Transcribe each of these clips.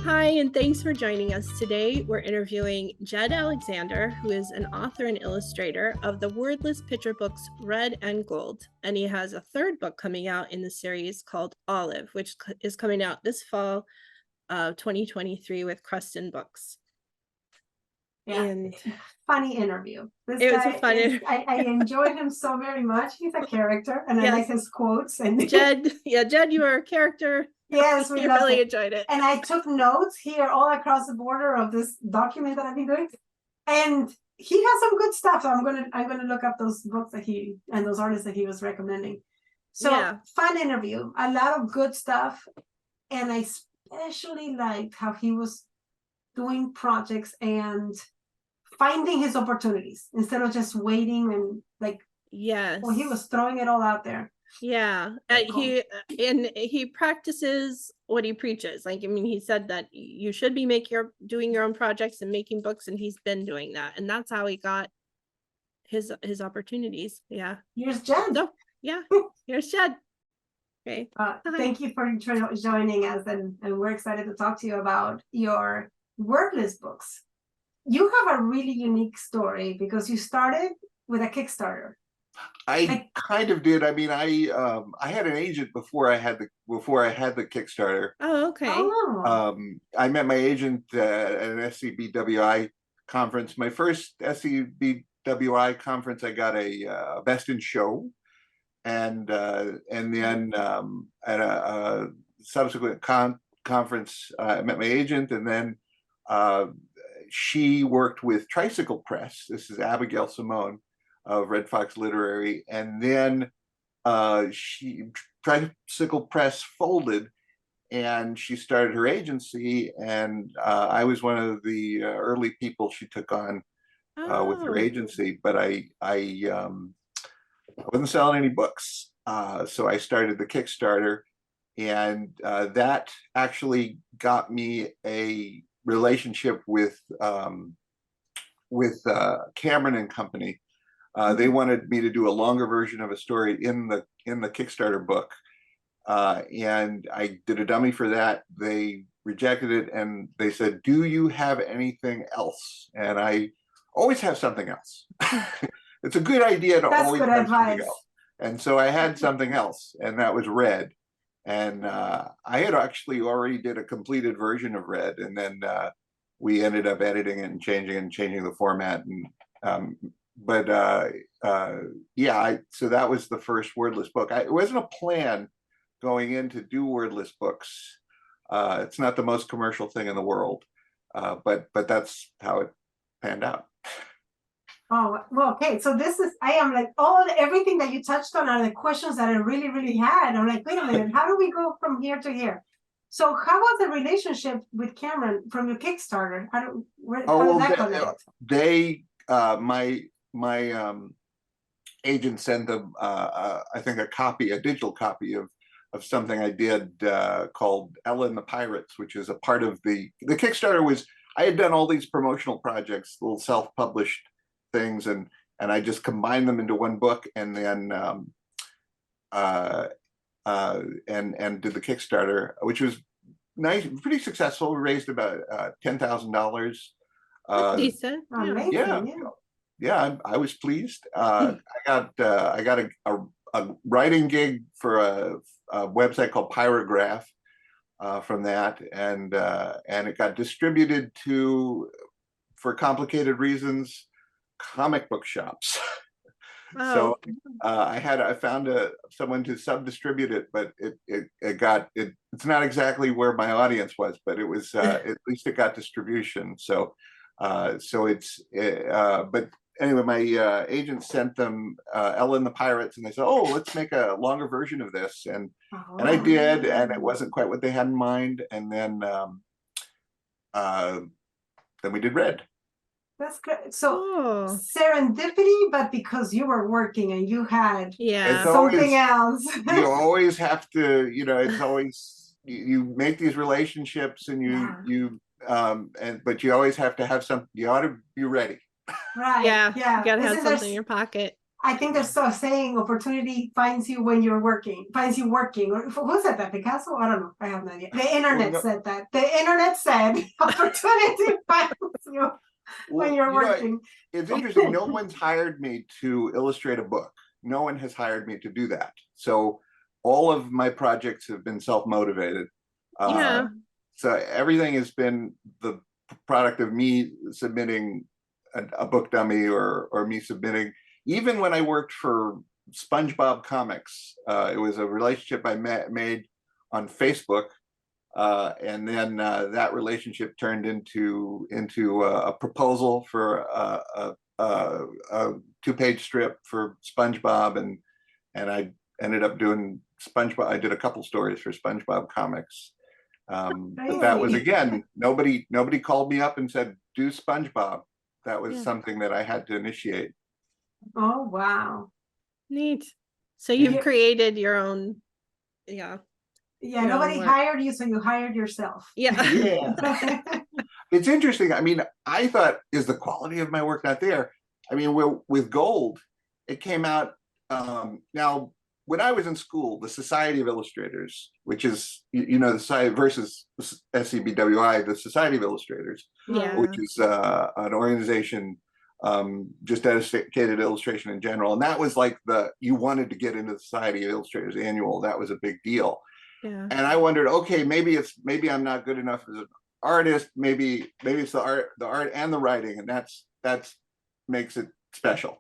Hi, and thanks for joining us today. We're interviewing Jed Alexander, who is an author and illustrator of the Wordless picture books Red and Gold. And he has a third book coming out in the series called Olive, which is coming out this fall of 2023 with Cruston Books. Yeah, And funny interview. This it was guy a fun is, I enjoyed him so very much. He's a character, and I like Yes. his quotes. And Jed, Jed, you are a character. yes, we You loved really it. enjoyed it. And I took notes here all across the border of this document that I've been doing. And he has some good stuff. So I'm gonna look up those books that he and those artists that he was recommending. So Yeah. fun interview, a lot of good stuff. And I especially liked how he was doing projects and finding his opportunities instead of just waiting and like, Yes. well, he was throwing it all out there. Yeah, he practices what he preaches. Like, I mean, he said that you should be doing your own projects and making books, and he's been doing that, and that's how he got his opportunities. Yeah. Here's Jed. So yeah, here's Jed. Okay. Thank you for joining us, and we're excited to talk to you about your Wordless books. You have a really unique story because you started with a Kickstarter. I kind of did. I mean, I had an agent before I had the Kickstarter. Oh, okay. Oh. I met my agent at an SCBWI conference. My first SCBWI conference, I got a Best in Show, and then at a subsequent conference, I met my agent, and then she worked with Tricycle Press. This is Abigail Simone of Red Fox Literary, and then Tricycle Press folded, and she started her agency, and I was one of the early people she took on with her agency, but I wasn't selling any books, so I started the Kickstarter, and that actually got me a relationship with Cameron and Company. They wanted me to do a longer version of a story in the Kickstarter book, and I did a dummy for that. They rejected it, and they said, "Do you have anything else?" And I always have something else. It's a good idea to always have something else. And so I had something else, and that was Red. And I had actually already did a completed version of Red, and then we ended up editing and changing the format. And yeah, so that was the first Wordless book. It wasn't a plan going in to do Wordless books. It's not the most commercial thing in the world, but that's how it panned out. Oh, well, okay. So I am like, everything that you touched on are the questions that I really had. I'm like, wait a minute, how do we go from here to here? So how was the relationship with Cameron from your Kickstarter? How did that connect? My agent sent them, I think, a digital copy of something I did called Ella and the Pirates, which is a part of the Kickstarter. I had done all these promotional projects, little self-published things, and I just combined them into one book, and then and did the Kickstarter, which was nice, pretty successful. We raised about $10,000. Decent. Yeah, I was pleased. I got a writing gig for a website called Pyrograph from that, and it got distributed to, for complicated reasons, comic book shops. So I found someone to sub-distribute it, but it's not exactly where my audience was, but it was at least it got distribution. So but anyway, my agent sent them Ella and the Pirates, and they said, "Oh, let's make a longer version of this," and I did, and it wasn't quite what they had in mind, and then we did Red. That's great. So serendipity, but because you were working and you had something else. You always have to, it's always, you make these relationships, and but you always have to have something. You ought to be ready. Right. Yeah. You gotta have something in your pocket. I think there's a saying, opportunity finds you when you're working, finds you working. Or who said that? Picasso? I don't know. I have no idea. The internet said that. The internet said opportunity finds you when you're working. It's interesting. No one's hired me to illustrate a book. No one has hired me to do that. So all of my projects have been self-motivated. Yeah. So everything has been the product of me submitting a book dummy or me submitting. Even when I worked for SpongeBob Comics, it was a relationship I made on Facebook, and then that relationship turned into a proposal for a 2-page strip for SpongeBob, and I ended up doing SpongeBob. I did a couple stories for SpongeBob Comics. But that was, again, nobody called me up and said, do SpongeBob. That was something that I had to initiate. Oh, wow. Neat. So you've created your own, yeah. Yeah, nobody hired you, so you hired yourself. Yeah. Yeah. It's interesting. I mean, I thought, is the quality of my work not there? I mean, with Gold, it came out, now, when I was in school, the Society of Illustrators, which is, the Society versus SCBWI, the Society of Illustrators, which is an organization just dedicated to illustration in general. And that was like you wanted to get into the Society of Illustrators annual. That was a big deal. Yeah. And I wondered, okay, maybe I'm not good enough as an artist. Maybe it's the art and the writing, and that's makes it special.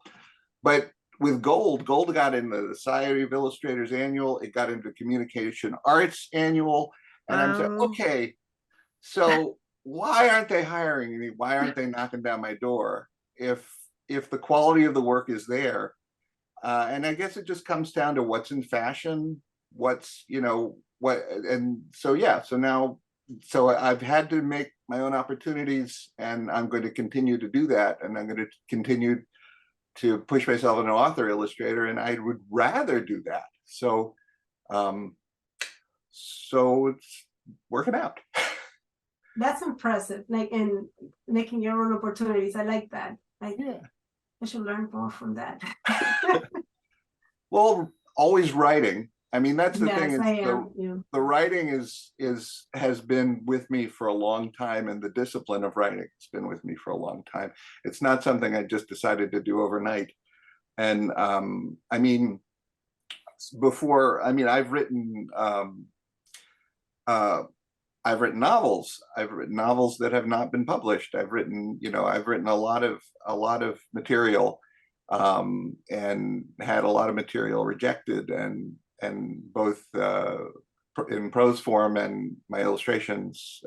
But with Gold got into the Society of Illustrators annual. It got into Communication Arts annual, and I'm saying, okay, so why aren't they hiring me? Why aren't they knocking down my door? If the quality of the work is there, and I guess it just comes down to what's in fashion, what's and so yeah. So I've had to make my own opportunities, and I'm going to continue to do that, and I'm going to continue to push myself as an author illustrator, and I would rather do that. So it's working out. That's impressive. Like, in making your own opportunities. I like that. I should learn more from that. Well, always writing. I mean, that's the thing. The writing has been with me for a long time, and the discipline of writing has been with me for a long time. It's not something I just decided to do overnight. And I mean, I've written novels. I've written novels that have not been published. I've written a lot of material, and had a lot of material rejected, and both in prose form and my illustrations.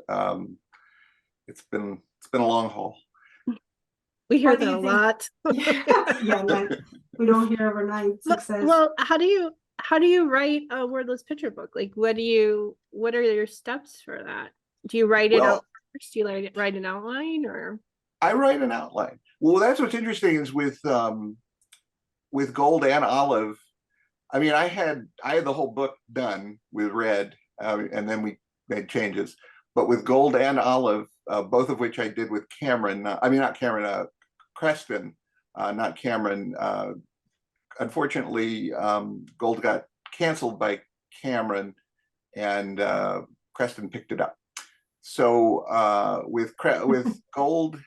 It's been a long haul. We hear that a lot. Yeah, we don't hear overnight success. Well, how do you write a wordless picture book? Like, what are your steps for that? Do you write it out first? Do you write an outline, or? I write an outline. Well, that's what's interesting is with Gold and Olive. I mean, I had the whole book done with Red, and then we made changes. But with Gold and Olive, both of which I did with Cameron. Not Cameron, Creston, not Cameron. Unfortunately, Gold got canceled by Cameron, and Creston picked it up. So with Gold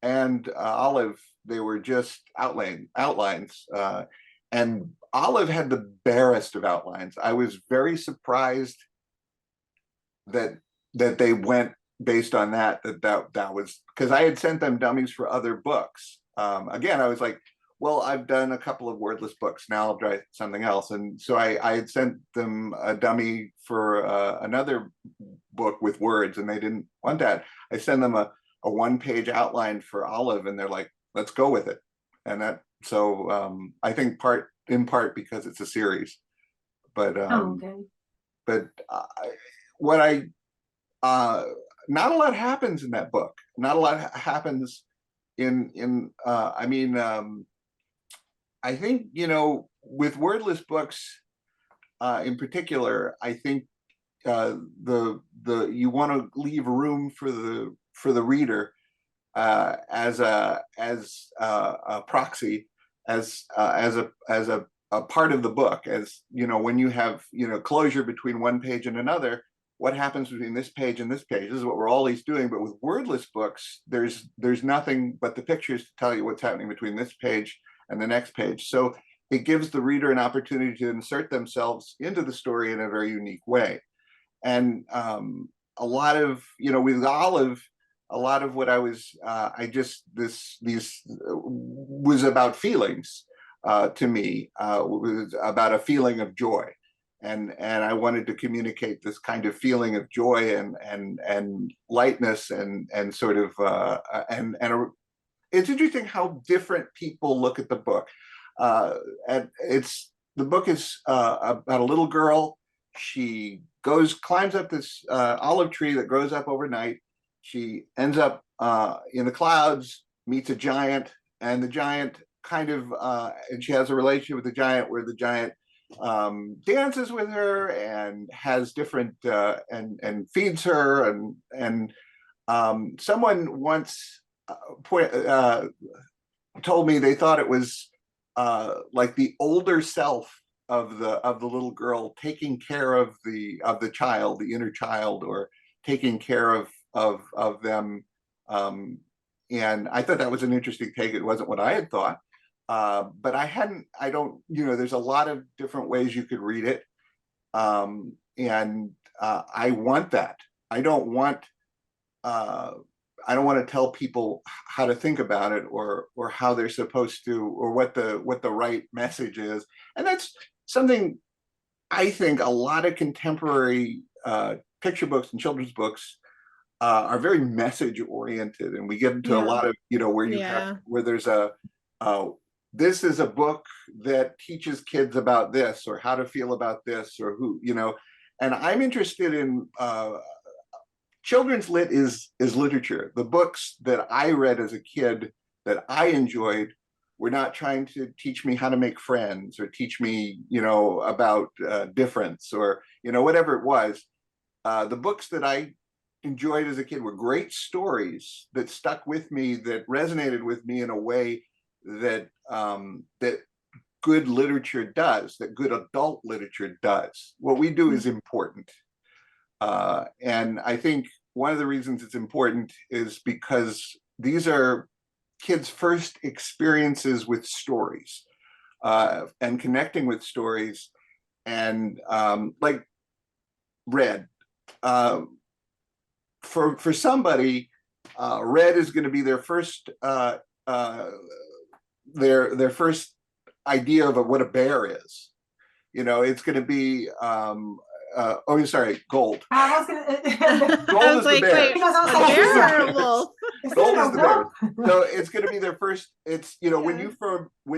and Olive, they were just outlines. And Olive had the barest of outlines. I was very surprised that they went based on that was, because I had sent them dummies for other books. Again, I was like, well, I've done a couple of wordless books, now I'll try something else. And so I had sent them a dummy for another book with words, and they didn't want that. I sent them a 1-page outline for Olive, and they're like, let's go with it. And that, so I think in part because it's a series, but not a lot happens in that book. Not a lot happens I think, with wordless books in particular, I think you want to leave room for the reader as a proxy a part of the book. As you know, when you have, you know, closure between one page and another, what happens between this page and this page? This is what we're always doing. But with wordless books, there's nothing but the pictures to tell you what's happening between this page and the next page. So it gives the reader an opportunity to insert themselves into the story in a very unique way. And a lot of, you know, with Olive, a lot of what I was, these was about feelings to me. It was about a feeling of joy. And I wanted to communicate this kind of feeling of joy and lightness and sort of, it's interesting how different people look at the book. The book is about a little girl. She climbs up this olive tree that grows up overnight. She ends up in the clouds, meets a giant, and the giant kind of, and she has a relationship with the giant where the giant dances with her and has different, and feeds her. And someone once told me they thought it was like the older self of the little girl taking care of the child, the inner child, or taking care of them. And I thought that was an interesting take. It wasn't what I had thought, but I don't, you know, there's a lot of different ways you could read it. And I want that. I don't want to tell people how to think about it or how they're supposed to, or what the right message is. And that's something I think a lot of contemporary picture books and children's books are very message oriented, and we get into a lot of, you know, where you have, where there's this is a book that teaches kids about this, or how to feel about this, or who, you know. And I'm interested in children's lit is literature. The books that I read as a kid that I enjoyed were not trying to teach me how to make friends or teach me, you know, about difference, or, you know, whatever it was. The books that I enjoyed as a kid were great stories that stuck with me, that resonated with me in a way that that good literature does, that good adult literature does. What we do is important. And I think one of the reasons it's important is because these are kids' first experiences with stories, and connecting with stories. And like Red, for somebody, Red is going to be their first their first idea of what a bear is. You know, it's going to be oh, sorry, Gold. I was gonna. Gold is the bear. Wait, Because I was a like, bear or a wolf? Gold is the bear. So it's going to be their first. It's, you know, when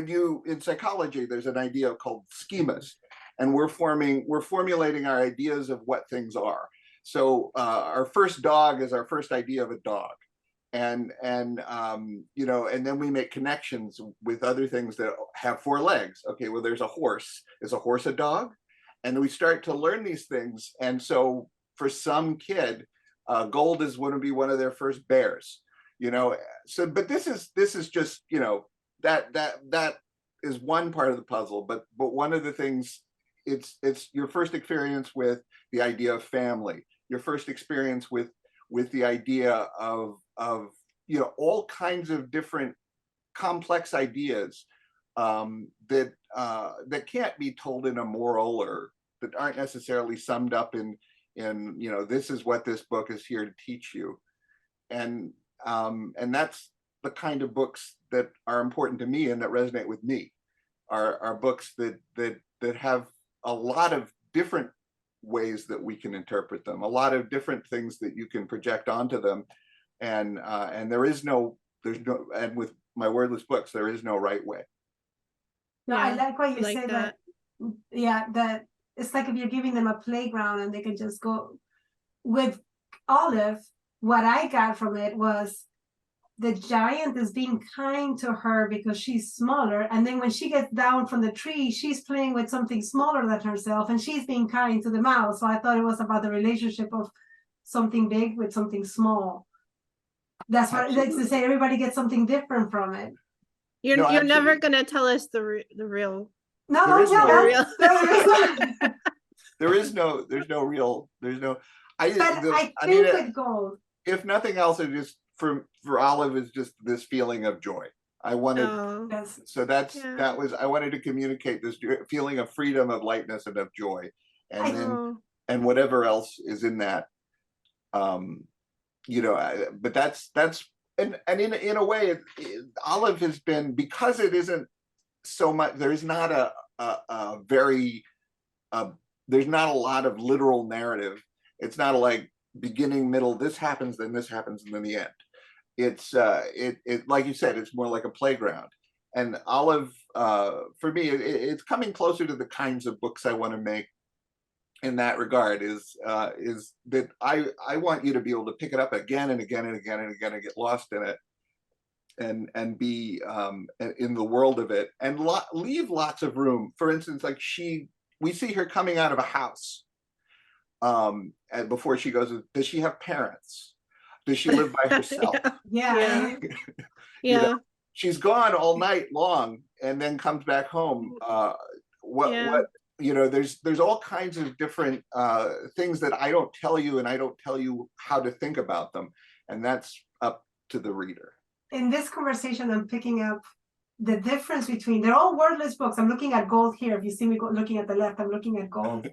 you in psychology, there's an idea called schemas, and we're formulating our ideas of what things are. So our first dog is our first idea of a dog, and you know, and then we make connections with other things that have four legs. Okay, well, there's a horse. Is a horse a dog? And we start to learn these things. And so for some kid, Gold is going to be one of their first bears, you know. So, but this is just, you know, that is one part of the puzzle. But one of the things, it's your first experience with the idea of family, your first experience with the idea of you know, all kinds of different complex ideas that can't be told in a moral, or that aren't necessarily summed up in you know, this is what this book is here to teach you. And that's the kind of books that are important to me and that resonate with me, are books that have a lot of different ways that we can interpret them, a lot of different things that you can project onto them. And there's no, and with my wordless books, there is no right way. No, I like what you like say that. Yeah, that it's like if you're giving them a playground and they can just go. With Olive, what I got from it was the giant is being kind to her because she's smaller, and then when she gets down from the tree, she's playing with something smaller than herself, and she's being kind to the mouse. So I thought it was about the relationship of something big with something small. That's what it's to say. Everybody gets something different from it. You're No, you're never absolutely. gonna tell us the real. No, There don't is tell no real. us. there's no real, But I I mean, think with gold, if nothing else, it just for Olive is just this feeling of joy. I wanted, Oh, yes. so yeah. I wanted to communicate this feeling of freedom, of lightness, and of joy, and then Oh, and whatever else is in that, but that's and in a way, Olive has been, because it isn't so much. There's not a very there's not a lot of literal narrative. It's not like beginning, middle, this happens, then this happens, and then the end. It's it like you said, it's more like a playground. And Olive, for me, it's coming closer to the kinds of books I want to make in that regard. Is that I want you to be able to pick it up again and again and again and again and get lost in it, and be in the world of it, and leave lots of room. For instance, like we see her coming out of a house, and before she goes, does she have parents? Does she live by herself? Yeah. You know, yeah. she's gone all night long and then comes back home. What there's all kinds of different things that I don't tell you, and I don't tell you how to think about them, and that's up to the reader. In this conversation, I'm picking up the difference between, they're all wordless books. I'm looking at gold here. If you see me looking at the left, I'm looking at gold.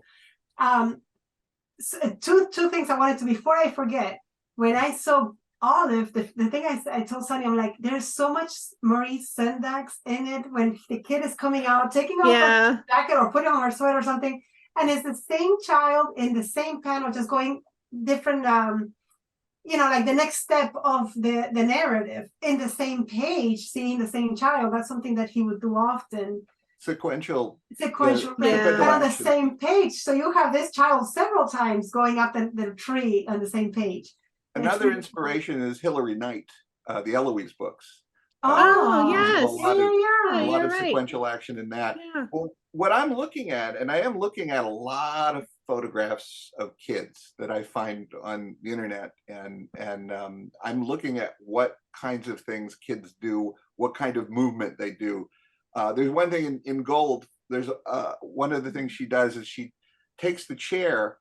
So two things I wanted to, before I forget. When I saw Olive, the thing I told Sunny, I'm like, there's so much Maurice Sendak in it when the kid is coming out, taking off her jacket or putting on her sweater or something. And it's the same child in the same panel, just going different, like the next step of the narrative in the same page, seeing the same child. That's something that he would do often. Sequential, but on the same page. So you have this child several times going up the tree on the same page. Another inspiration is Hilary Knight, the Eloise books. Yes. A lot of sequential action in that. Yeah. Well, what I'm looking at, and I am looking at a lot of photographs of kids that I find on the internet, and I'm looking at what kinds of things kids do, what kind of movement they do. There's one thing in gold. There's one of the things she does is she takes the chair,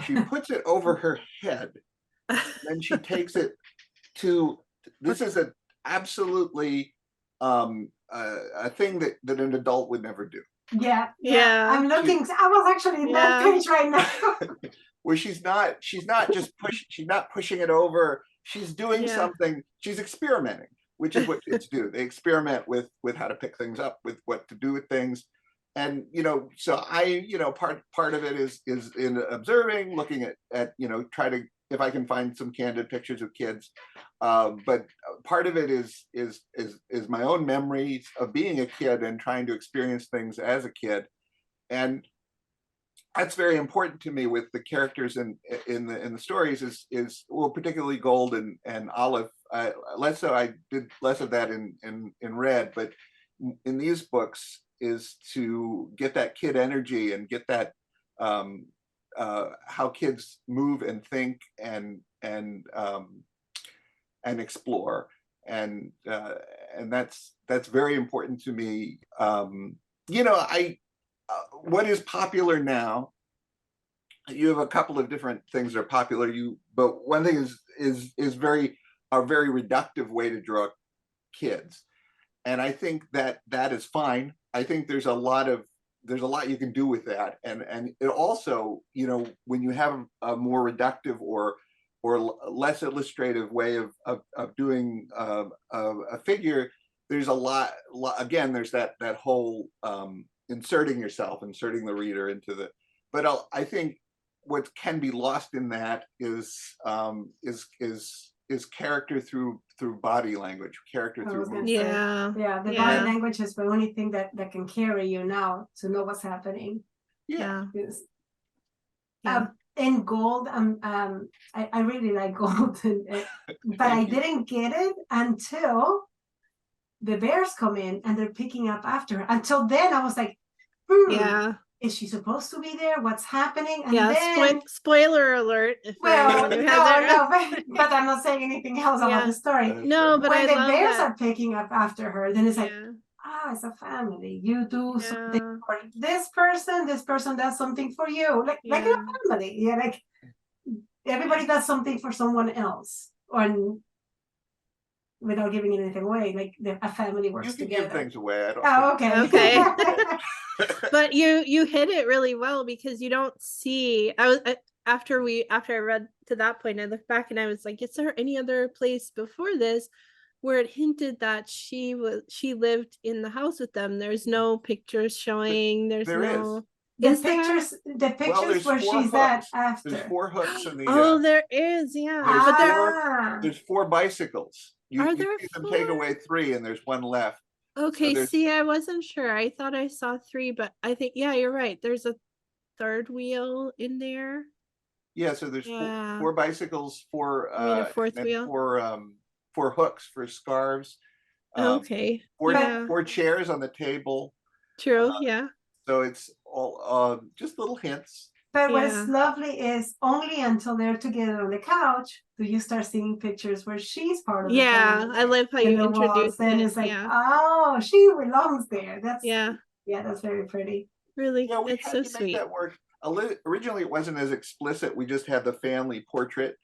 she puts it over her head, then she takes it to. This is a absolutely a thing that an adult would never do. Yeah. I'm looking. I was actually in that page right now. Where she's not pushing it over. She's doing something. She's experimenting, which is what kids do. They experiment with how to pick things up, with what to do with things. And so I part of it is in observing, looking at try to, if I can find some candid pictures of kids, but part of it is my own memories of being a kid and trying to experience things as a kid, and that's very important to me with the characters in the stories. Is well, particularly Gold and Olive. I did less of that in Red, but in these books is to get that kid energy and get that how kids move and think and explore, and that's very important to me. What is popular now? You have a couple of different things that are popular. But one thing is a very reductive way to draw kids, and I think that is fine. I think there's a lot you can do with that, and it also, when you have a more reductive or less illustrative way of doing a figure, there's a lot again, there's that whole inserting the reader into the, but I think what can be lost in that is character through body language, character through movement. The body language is the only thing that can carry you now to know what's happening. In Gold, I really like Gold, but I didn't get it until the bears come in and they're picking up after her. Until then, I was like, is she supposed to be there? What's happening? And then, spoiler alert. Well, no, but I'm not saying anything else about the story. No, but when the bears are picking up after her, then it's like, as a family, you do something Yeah. for this person does something for you, like in Yeah. a family. Yeah, like everybody does something for someone else, or without giving anything away, like a family You works can give together. things away. I don't Oh, think. okay. Okay. But you hit it really well, because you don't see, after I read to that point, I looked back and I was like, is there any other place before this where it hinted that she lived in the house with them? There's no pictures showing, there's There is. no, The is there? pictures, the Well, pictures there's where 4 she's at hooks. There's after. 4 hooks in the. Oh, there is, yeah. There's But there there's 4 bicycles. You are you there see them take 4? away 3, and there's 1 left. So Okay, there's see, I wasn't sure. I thought I saw 3, but I think, yeah, you're right. There's a third wheel in there. so there's Yeah. 4 bicycles, 4 You mean a and 4th then wheel? 4 hooks for scarves. Okay. 4 Yeah. 4 chairs on the table. True. Yeah. So it's all just little hints. But Yeah. what's lovely is only until they're together on the couch do you start seeing pictures where she's part of the Yeah. family. I love how In you the walls, introduced then it. it's like, Yeah. oh, she belongs there. Yeah. That's very pretty. Really, Yeah, we it's had so to make sweet. that work. Originally, it wasn't as explicit. We just had the family portrait,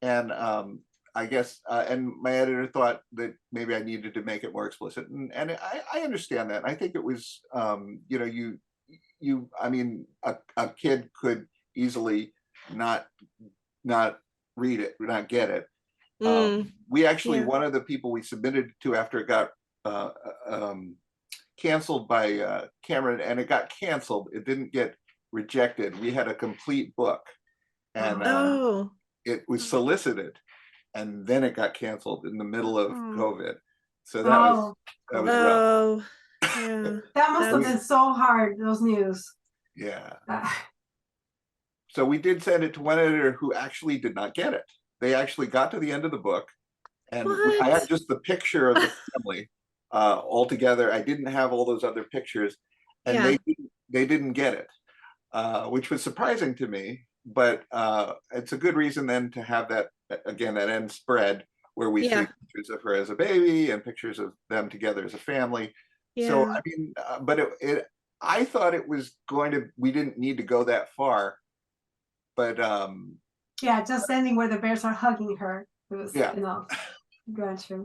and I guess, and my editor thought that maybe I needed to make it more explicit, and I understand that. I think it was, I mean, a kid could easily not read it, not get it. We actually, Yeah. one of the people we submitted to after it got uh, um, canceled by Cameron, and it got canceled. It didn't get rejected. We had a complete book, and Oh. it was solicited, and then it got canceled in the middle of Oh. COVID. So that was rough. Oh. Yeah. That must have been so hard, those news. Yeah. So we did send it to one editor who actually did not get it. They actually got to the end of the book, and I had just the picture of the family all together. I didn't have all those other pictures, and they didn't get it, which was surprising to me. But it's a good reason then to have that again, that end spread where we see pictures of her as a baby and pictures of them together as a family. So I mean, but I thought it was we didn't need to go that far, but yeah, just ending where the bears are hugging her. It was enough. Gotcha.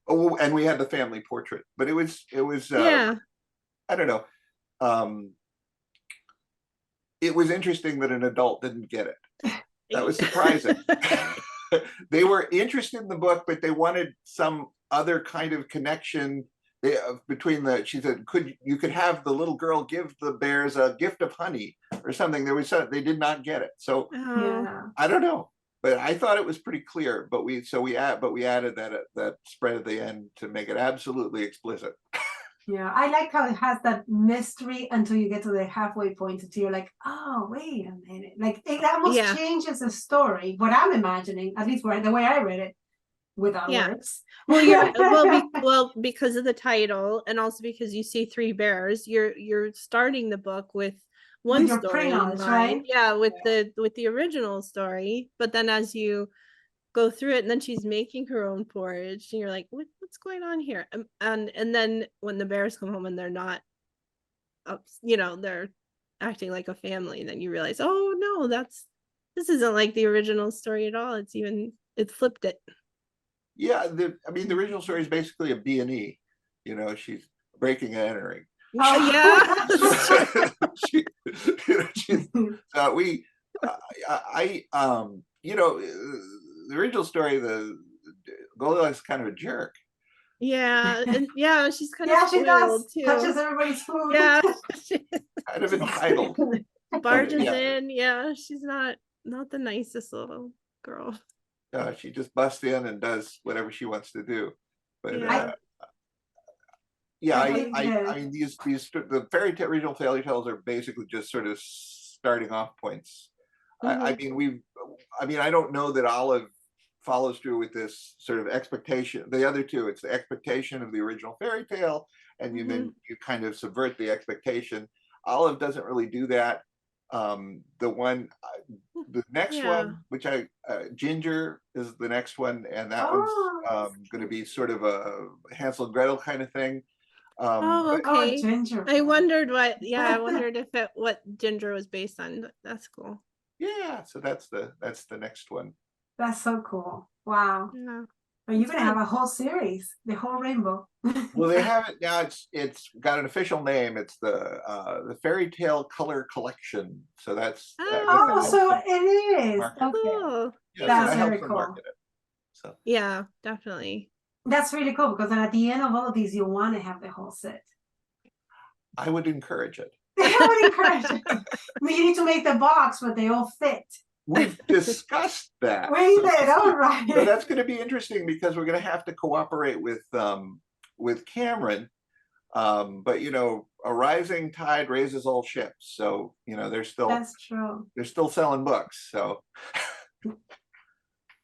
Oh, and we had the family portrait, but it was I don't know. It was interesting that an adult didn't get it. That was surprising. They were interested in the book, but they wanted some other kind of connection between she said, you could have the little girl give the bears a gift of honey or something. They did not get it. So I don't know, but I thought it was pretty clear. But we added that spread at the end to make it absolutely explicit. Yeah, I like how it has that mystery until you get to the halfway point until you're like, oh, wait a minute. Like it almost changes the story. What I'm imagining, at least the way I read it, without words. Well, because of the title, and also because you see 3 bears, you're starting the book with one story in mind, right? Yeah, with the original story. But then as you go through it, and then she's making her own porridge, and you're like, what's going on here? And then when the bears come home and they're not they're acting like a family, and then you realize, oh no, this isn't like the original story at all. It flipped it. Yeah, I mean, the original story is basically a B&E. She's breaking and entering. Oh yeah. The original story, the Goldilocks is kind of a jerk. Yeah, and she's kind of spoiled too. Touches everybody's food. Yeah, kind of entitled. Barges in. Yeah, she's not the nicest little girl. She just busts in and does whatever she wants to do. But I mean, the original fairy tales are basically just sort of starting off points. I mean, I don't know that Olive follows through with this sort of expectation. The other two, it's the expectation of the original fairy tale, and then you kind of subvert the expectation. Olive doesn't really do that. The next one, which Ginger is the next one, and that one's going to be sort of a Hansel and Gretel kind of thing. Oh, But Oh, okay. ginger. I wondered I wondered if what Ginger was based on. That's cool. yeah, so that's the next one. That's so cool. Wow. Yeah. Well, you're That's gonna have fun. a whole series, the whole rainbow. Well, they have it now. It's got an official name. It's the Fairy Tale Color Collection. So that's I guess that Oh, helps so them it is. market. Okay. Cool. Yeah, so That's that Yeah. very helps them cool. market it. So Yeah, definitely. That's really cool because then at the end of all of these, you want to have the whole set. I would encourage it. I would encourage it. We need to make the box where they all fit. We've discussed that. We So did, all so right. that's going to be interesting because we're going to have to cooperate with Cameron. But you know, a rising tide raises all ships. So you know, That's true. they're still selling books. So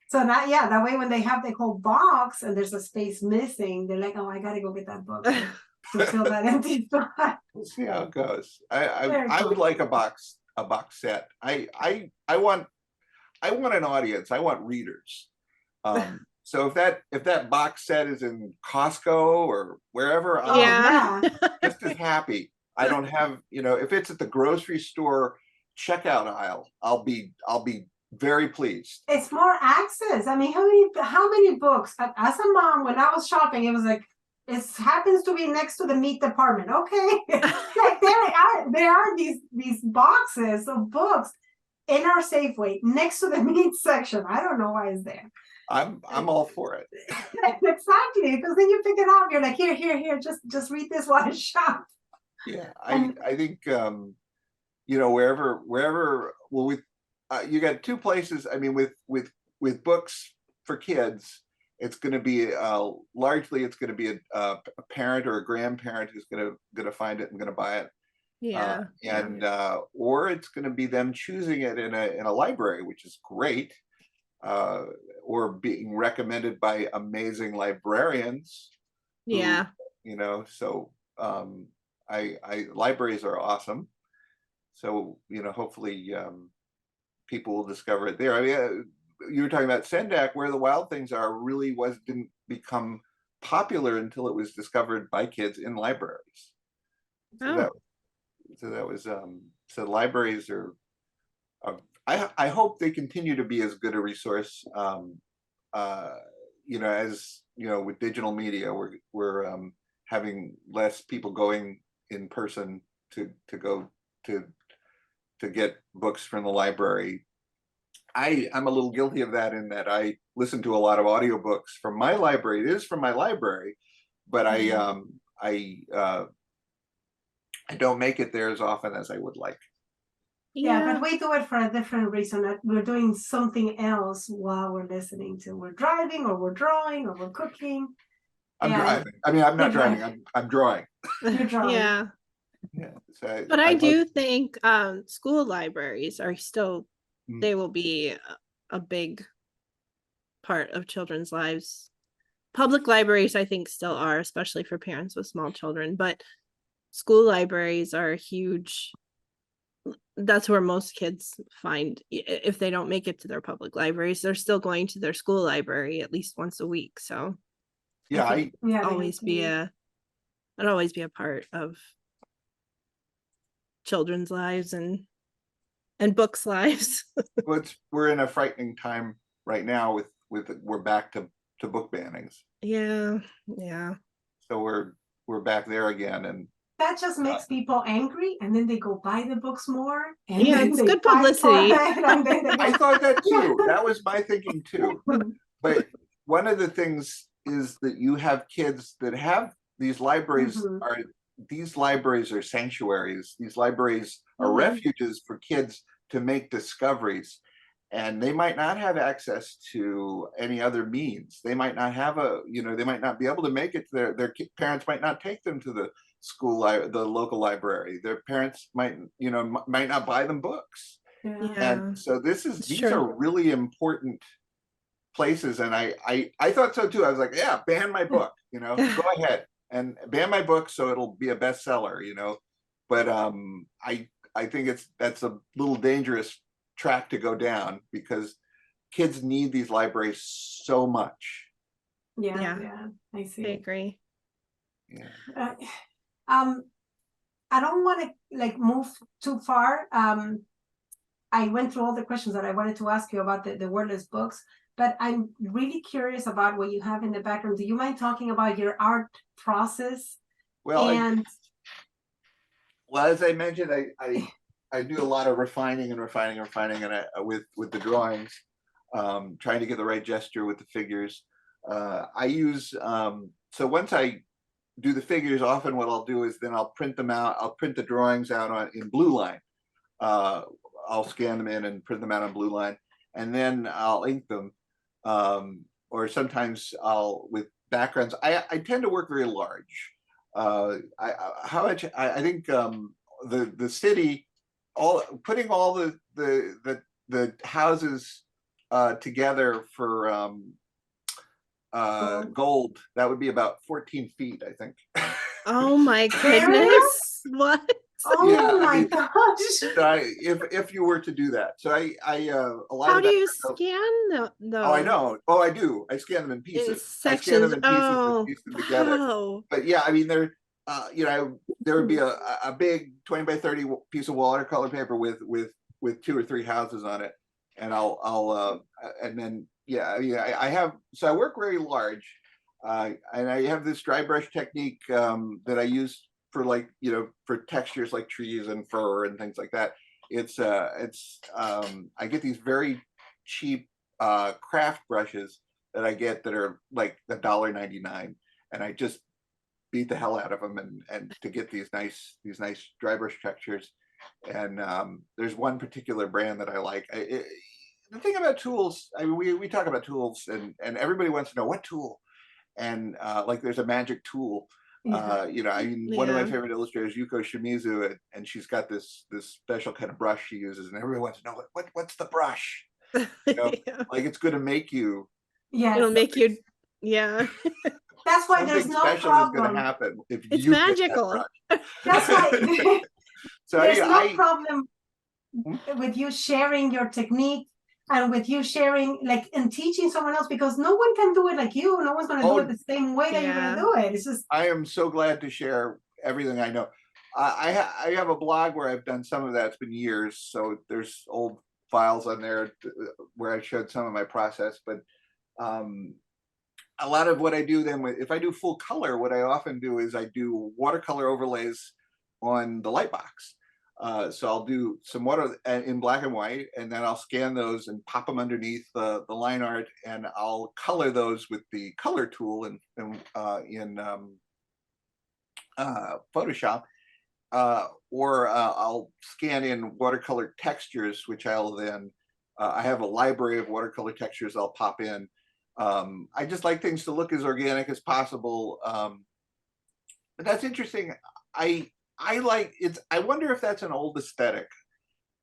So that, yeah, that way when they have the whole box and there's a space missing, they're like, oh, I gotta go get that book to fill that empty spot. we'll see how it goes. Very I would cool. like a box set. I want an audience. I want readers. So if that box set is in Costco or wherever, Oh, Yeah. yeah. just as happy. I don't have, you know, if it's at the grocery store checkout aisle, I'll be very pleased. It's more access. I mean, how many books? As a mom, when I was shopping, it was like, it happens to be next to the meat department. Okay. Like there are these boxes of books in our Safeway next to the meat section. I don't know why it's there. I'm all for it. Exactly, because then you pick it up, you're like, here, just read this while I shop. Yeah, And- I think you know, wherever well, with you got two places. I mean, with books for kids, it's going to be largely it's going to be a parent or a grandparent who's going to find it and going to buy it. Yeah. And or it's going to be them choosing it in a library, which is great, or being recommended by amazing librarians. Yeah. You know, so I libraries are awesome. So you know, hopefully people will discover it there. I mean, you were talking about Sendak, Where the Wild Things Are, really didn't become popular until it was discovered by kids in libraries. So that was so libraries are I hope they continue to be as good a resource you know, as you know, with digital media we're having less people going in person to go to get books from the library. I'm a little guilty of that in that I listen to a lot of audiobooks from my library. It is from my library, but I don't make it there as often as I would like. Yeah, but we do it for a different reason. That we're doing something else while we're listening to. We're driving, or we're drawing, or we're cooking. I'm And driving. I mean, I'm not you're driving. I'm drawing. You're drawing. Yeah. Yeah. So But I do think school libraries are still Mm. they will be a big part of children's lives. Public libraries, I think, still are, especially for parents with small children, but school libraries are huge. That's where most kids find, if they don't make it to their public libraries, they're still going to their school library at least once a week. So yeah, I think Yeah, they always have to be be. it'd always be a part of children's lives and books' lives. we're in a frightening time right now with we're back to book bannings. Yeah. So we're back there again, and That just makes people angry, and then they go buy the books more. And Yeah, then it's they good fight for publicity. it, and then they I go, thought that too. That was my thinking too. But one of the things is that you have kids that have these libraries Mhm. these libraries are sanctuaries. These libraries are Mhm. refuges for kids to make discoveries. And they might not have access to any other means. They might not have they might not be able to make it to their parents might not take them to the the local library. Their parents might not buy them books. Yeah. Yeah. And so It's these true. are really important places. And I thought so too. I was like, yeah, ban my book, go ahead and ban my book so it'll be a bestseller, But I think that's a little dangerous track to go down because kids need these libraries so much. Yeah, Yeah. yeah, I I see. agree. Yeah. I don't want to like move too far. I went through all the questions that I wanted to ask you about the Wordless books, but I'm really curious about what you have in the background. Do you mind talking about your art process? Well, And well, as I mentioned, I do a lot of refining and with the drawings, trying to get the right gesture with the figures. I use so once I do the figures, often what I'll do is then I'll print them out. I'll print the drawings out in blue line. I'll scan them in and print them out on blue line, and then I'll ink them. Or sometimes I'll with backgrounds. I tend to work very large. I think the city, putting all the houses together for gold, that would be about 14 feet, I think. Oh my Herrera? goodness. What? oh Yeah, I my mean, gosh. So if you were to do that, so a lot How of do that. you scan those? Oh, I know. Oh, I do. I scan them in In pieces. I scan sections. them in pieces and Oh, piece them together. wow. But yeah, I mean, there would be a big 20 by 30 piece of watercolor paper with 2 or 3 houses on it, and and then yeah, I have, so I work very large, and I have this dry brush technique that I use for, like, for textures like trees and fur and things like that. I get these very cheap craft brushes that I get that are like $1.99, and I just beat the hell out of them and to get these nice dry brush textures. And there's one particular brand that I like. The thing about tools, I mean, we talk about tools, and everybody wants to know what tool, and like there's a magic tool. Yeah. I mean, one of my Yeah. favorite illustrators, Yuko Shimizu, and she's got this special kind of brush she uses, and everyone wants to know what's the brush. Yeah. Like, it's going to make you. Yes. It'll make you, yeah. That's why there's Something no special is going to problem. happen if It's you get that magical. brush. That's why So there's no I problem with you sharing your technique and with you sharing, like, and teaching someone else, because no one can do it like you. No one's going to do it the same way that you're going to do it. It's just, I am so glad to share everything I know. I have a blog where I've done some of that. It's been years, so there's old files on there where I showed some of my process. But a lot of what I do then, if I do full color, what I often do is I do watercolor overlays on the light box. So I'll do some water in black and white, and then I'll scan those and pop them underneath the line art, and I'll color those with the color tool in Photoshop, or I'll scan in watercolor textures, which I'll then I have a library of watercolor textures I'll pop in. I just like things to look as organic as possible. But that's interesting. I like it's. I wonder if that's an old aesthetic,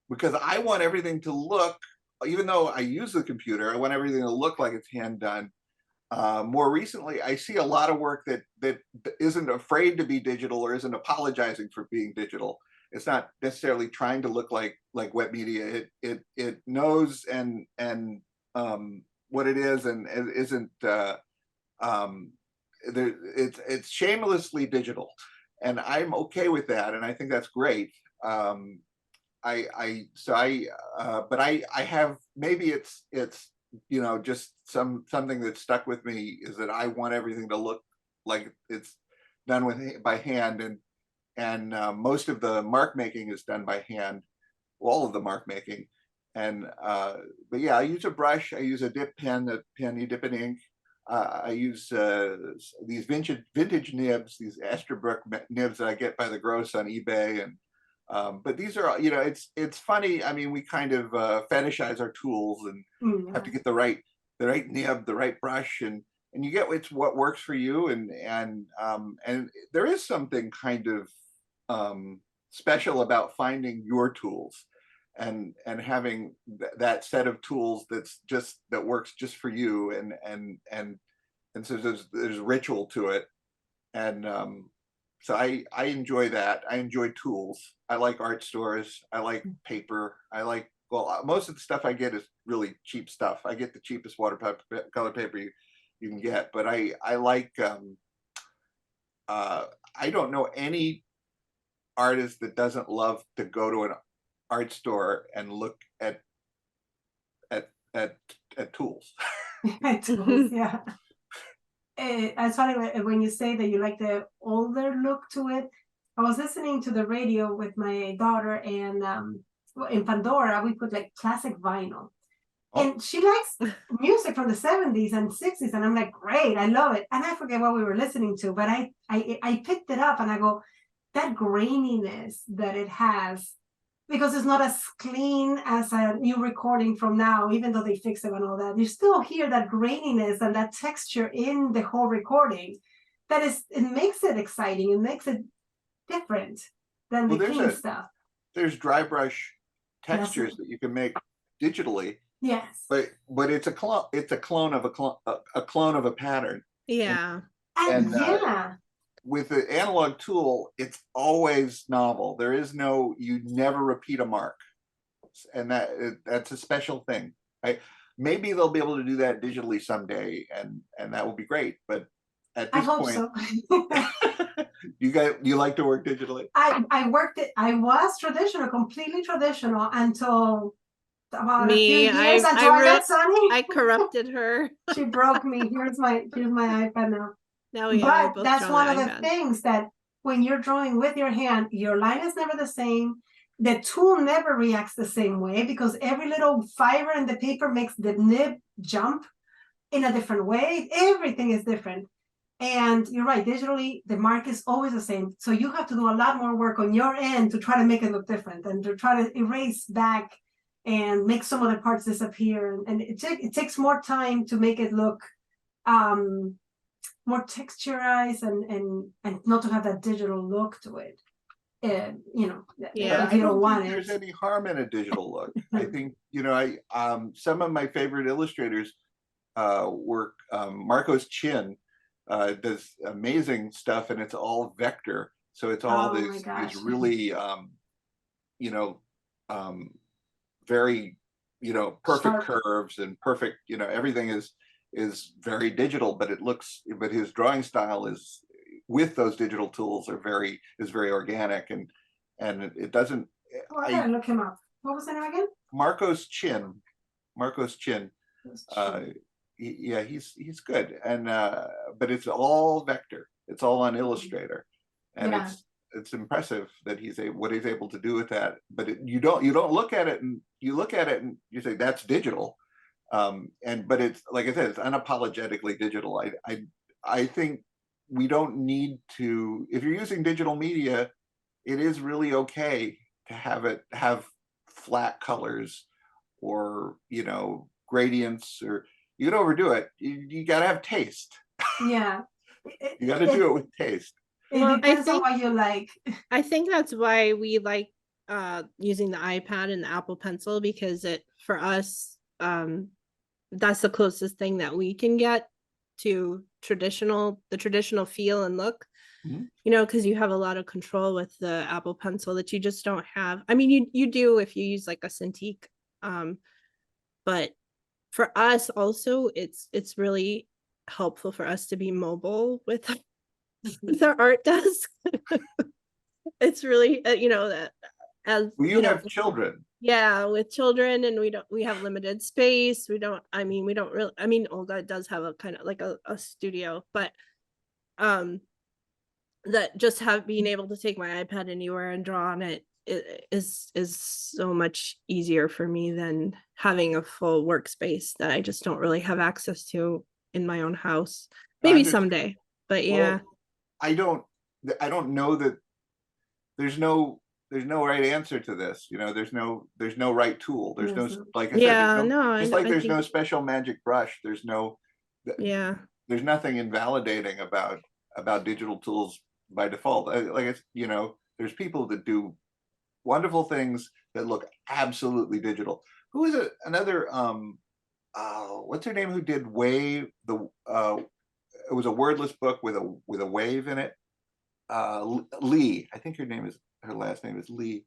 because I want everything to look, even though I use the computer, I want everything to look like it's hand done. More recently, I see a lot of work that isn't afraid to be digital or isn't apologizing for being digital. It's not necessarily trying to look like wet media. It knows and what it is, and it isn't. It's shamelessly digital, and I'm okay with that, and I think that's great. But I have, maybe it's just something that stuck with me, is that I want everything to look like it's done by hand, and most of the mark making is done by hand, all of the mark making. And but yeah, I use a brush, I use a dip pen, you dip in ink. I use these vintage nibs, these Esterbrook nibs that I get by the gross on eBay, and but these are, it's funny. I mean, we kind of fetishize our tools and have to get the right nib, the right brush, and you get what works for you, and there is something kind of special about finding your tools and having that set of tools that works just for you, and so there's ritual to it, and so I enjoy that. I enjoy tools. I like art stores. I like paper. Most of the stuff I get is really cheap stuff. I get the cheapest watercolor paper you can get, but I like I don't know any artist that doesn't love to go to an art store and look at tools. Tools, yeah. I thought when you say that you like the older look to it, I was listening to the radio with my daughter, and in Pandora we put like classic vinyl. And she likes music from the 70s and 60s, and I'm like, great, I love it. And I forget what we were listening to, but I picked it up and I go, that graininess that it has, because it's not as clean as a new recording from now, even though they fix it and all that, you still hear that graininess and that texture in the whole recording. That is, it makes it exciting. It makes it different than the clean stuff. There's dry brush textures that you can make digitally. Yes. But it's a clone. It's a clone of a clone of a pattern. Yeah. And yeah. With the analog tool, it's always novel. There is no, you never repeat a mark, and that's a special thing. Maybe they'll be able to do that digitally someday, and that will be great. But at this point, so. you like to work digitally? I was traditional, completely traditional until about a few years until I got Sunny. I corrupted her. She broke me. Here's my iPad now. But that's one of the things, that when you're drawing with your hand, your line is never the same. The tool never reacts the same way, because every little fiber in the paper makes the nib jump in a different way. Everything is different. And you're right, digitally, the mark is always the same. So you have to do a lot more work on your end to try to make it look different, and to try to erase back and make some of the parts disappear. And it takes more time to make it look more texturized, and not to have that digital look to it. If you don't want it. There's any harm in a digital look. I think, some of my favorite illustrators work. Marco's Chin does amazing stuff, and it's all vector. So it's all these really, very, perfect curves and perfect, everything is very digital, but his drawing style is, with those digital tools, is very organic, and it doesn't. I gotta look him up. What was the name again? Marco's Chin. He's good, and but it's all vector. It's all on Illustrator, and it's impressive that what he's able to do with that. But you don't look at it, and you say that's digital. But it's, like I said, it's unapologetically digital. I think we don't need to, if you're using digital media, it is really okay to have flat colors, or gradients, or you can overdo it. You got to have taste. Yeah. You got to do it with taste. It depends on what you like. I think that's why we like using the iPad and the Apple Pencil, because for us, that's the closest thing that we can get to the traditional feel and look. Because you have a lot of control with the Apple Pencil that you just don't have. I mean, you do if you use like a Cintiq, but for us also, it's really helpful for us to be mobile with our art desk. It's really that as you have children. Yeah, with children, and we have limited space. Olga does have a kind of like a studio, but that just being able to take my iPad anywhere and draw on it is so much easier for me than having a full workspace that I just don't really have access to in my own house. Maybe someday, but yeah. I don't know that there's no right answer to this. There's no right tool. There's no, like I said, there's no special magic brush. There's nothing invalidating about digital tools by default. There's people that do wonderful things that look absolutely digital. Who is it? Another what's her name? Who did Wave? It was a wordless book with a wave in it. Lee, I think her last name is Lee.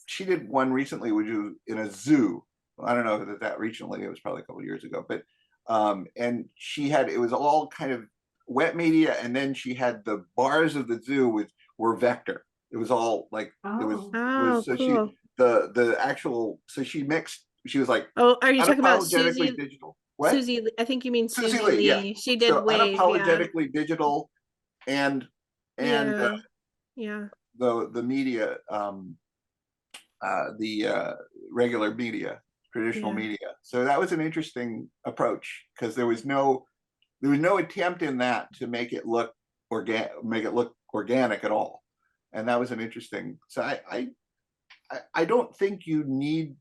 She did one recently, which was in a zoo. I don't know that recently. It was probably a couple of years ago, but and it was all kind of wet media, and then she had the bars of the zoo were vector. It was all like Oh, so she cool. the actual so she mixed. She was like Oh, are you talking about unapologetically Susie? digital. What? Susie, I think you mean Susie Susie Lee, yeah. Lee. She did So Wave, yeah. unapologetically digital and Yeah. Yeah. the media the regular media, traditional Yeah. media. So that was an interesting approach because there was no attempt in that to make it look organic at all. And that was an interesting. So I don't think you need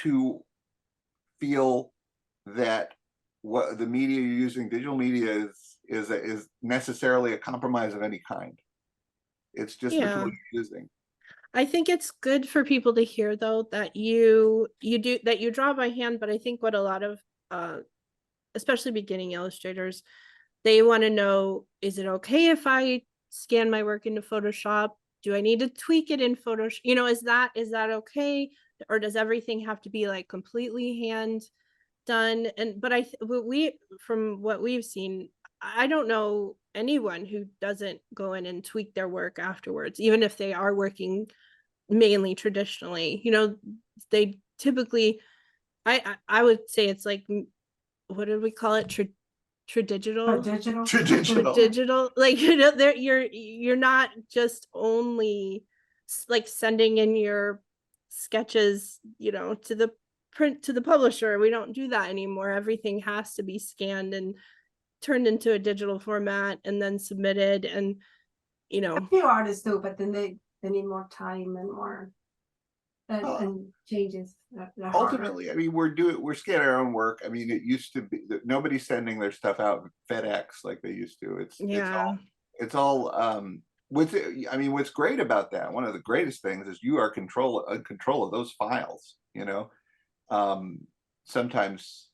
to feel that what the media you're using, digital media, is necessarily a compromise of any kind. It's just the tool you're using. I think it's good for people to hear though that you draw by hand, but I think what a lot of especially beginning illustrators, they want to know, is it okay if I scan my work into Photoshop? Do I need to tweak it in Photoshop? You know, is that okay? Or does everything have to be like completely hand done? And but we from what we've seen, I don't know anyone who doesn't go in and tweak their work afterwards, even if they are working mainly traditionally. You know, they typically, I would say it's like, what did we call it? Tradigital. Digital, like, you know, there you're not just only like sending in your sketches, you know, to the publisher. We don't do that anymore. Everything has to be scanned and turned into a digital format and then submitted. And you know, a few artists do, but then they need more time and more and changes. Ultimately, I mean, we're scanning our own work. I mean, it used to be that nobody's sending their stuff out FedEx like they used to. It's all what's great about that, one of the greatest things, is you are in control of those files, you know. Sometimes